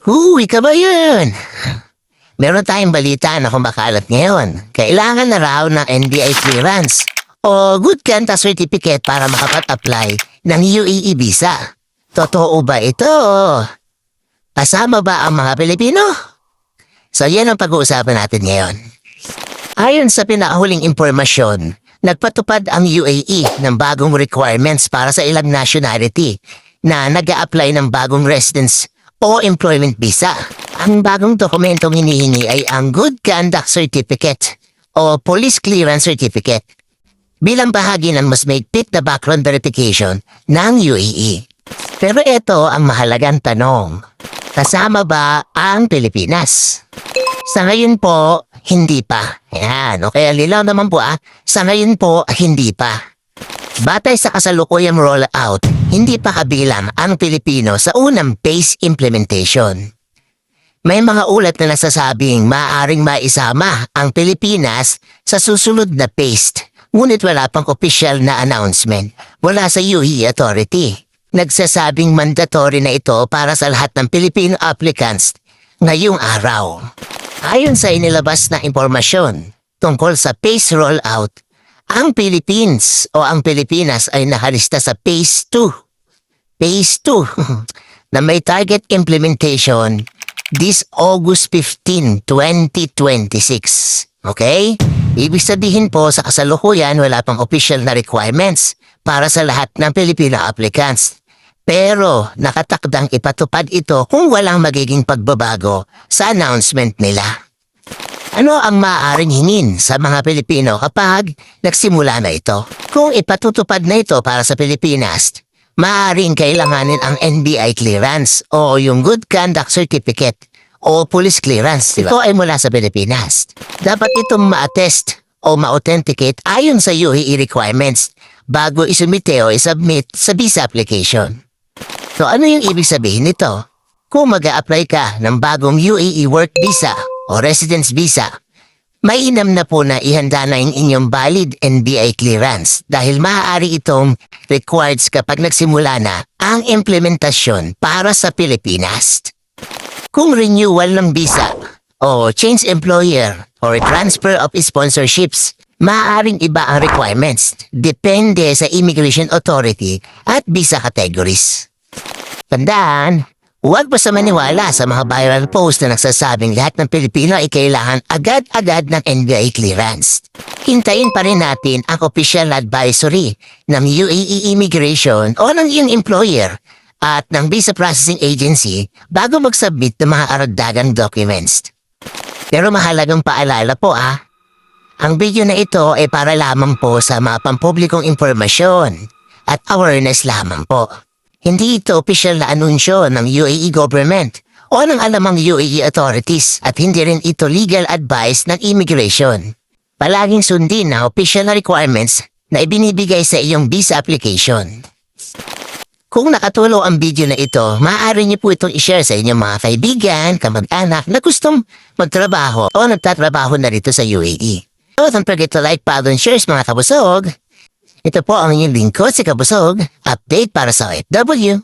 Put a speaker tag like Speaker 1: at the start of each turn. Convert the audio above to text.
Speaker 1: Huy ka ba yun? Meron tayong balita na kumakalat ngayon. Kailangan na raw ng NBI clearance o good conduct certificate para makapat-apply ng UAE visa. Totoo ba ito? Kasama ba ang mga Pilipino? So yan ang pag-uusapan natin ngayon. Ayon sa pinakahuling impormasyon, nagpatupad ang UAE ng bagong requirements para sa ilang nationality na nag-a-apply ng bagong residence o employment visa. Ang bagong dokumentong hinihingi ay ang Good Conduct Certificate o Police Clearance Certificate bilang bahagi ng mas mahigpit na background verification ng UAE. Pero ito ang mahalagang tanong. Kasama ba ang Pilipinas? Sa ngayon po, hindi pa. Yan, okay, lilaw naman po Sa ngayon po, hindi pa. Batay sa kasalukuyang rollout, hindi pa kabilang ang Pilipino sa unang phase implementation. May mga ulat na nasasabing maaaring maisama ang Pilipinas sa susunod na phase, ngunit wala pang opisyal na announcement mula sa UAE Authority. Nagsasabing mandatory na ito para sa lahat ng Filipino applicants ngayong araw. Ayon sa inilabas na impormasyon tungkol sa phase rollout, ang Philippines o ang Pilipinas ay nakalista sa Phase 2. Phase 2 na may target implementation this August 15, 2026. Okay? Ibig sabihin po sa kasalukuyan wala pang official na requirements para sa lahat ng Filipino applicants. Pero nakatakdang ipatupad ito kung walang magiging pagbabago sa announcement nila. Ano ang maaaring hingin sa mga Pilipino kapag nagsimula na ito? Kung ipatutupad na ito para sa Pilipinas, maaaring kailanganin ang NBI clearance o yung Good Conduct Certificate o Police Clearance. Diba? Ito ay mula sa Pilipinas. Dapat itong ma-attest o ma-authenticate ayon sa UAE requirements bago isumite o isubmit sa visa application. So ano yung ibig sabihin nito? Kung mag-a-apply ka ng bagong UAE Work Visa o Residence Visa, mainam na po na ihanda na yung inyong valid NBI clearance dahil maaari itong required kapag nagsimula na ang implementasyon para sa Pilipinas. Kung renewal ng visa o change employer or transfer of sponsorships, maaaring iba ang requirements depende sa Immigration Authority at visa categories. Tandaan, huwag basta maniwala sa mga viral post na nagsasabing lahat ng Pilipino ay kailangan agad-agad ng NBI clearance. Hintayin pa rin natin ang official advisory ng UAE Immigration o ng iyong employer at ng Visa Processing Agency bago mag-submit ng mga karagdagang documents. Pero mahalagang paalala po ang video na ito ay para lamang po sa mga pampublikong impormasyon at awareness lamang po. Hindi ito opisyal na anunsyo ng UAE government o ng alamang UAE authorities at hindi rin ito legal advice ng immigration. Palaging sundin na opisyal na requirements na ibinibigay sa iyong visa application. Kung nakatulong ang video na ito, maaari niyo po itong i-share sa inyong mga kaibigan, kamag-anak na gustong magtrabaho o nagtatrabaho na rito sa UAE. Don't forget to like, follow, and share mga kabusog. Ito po ang inyong lingkod si Kabusog, update para sa OFW.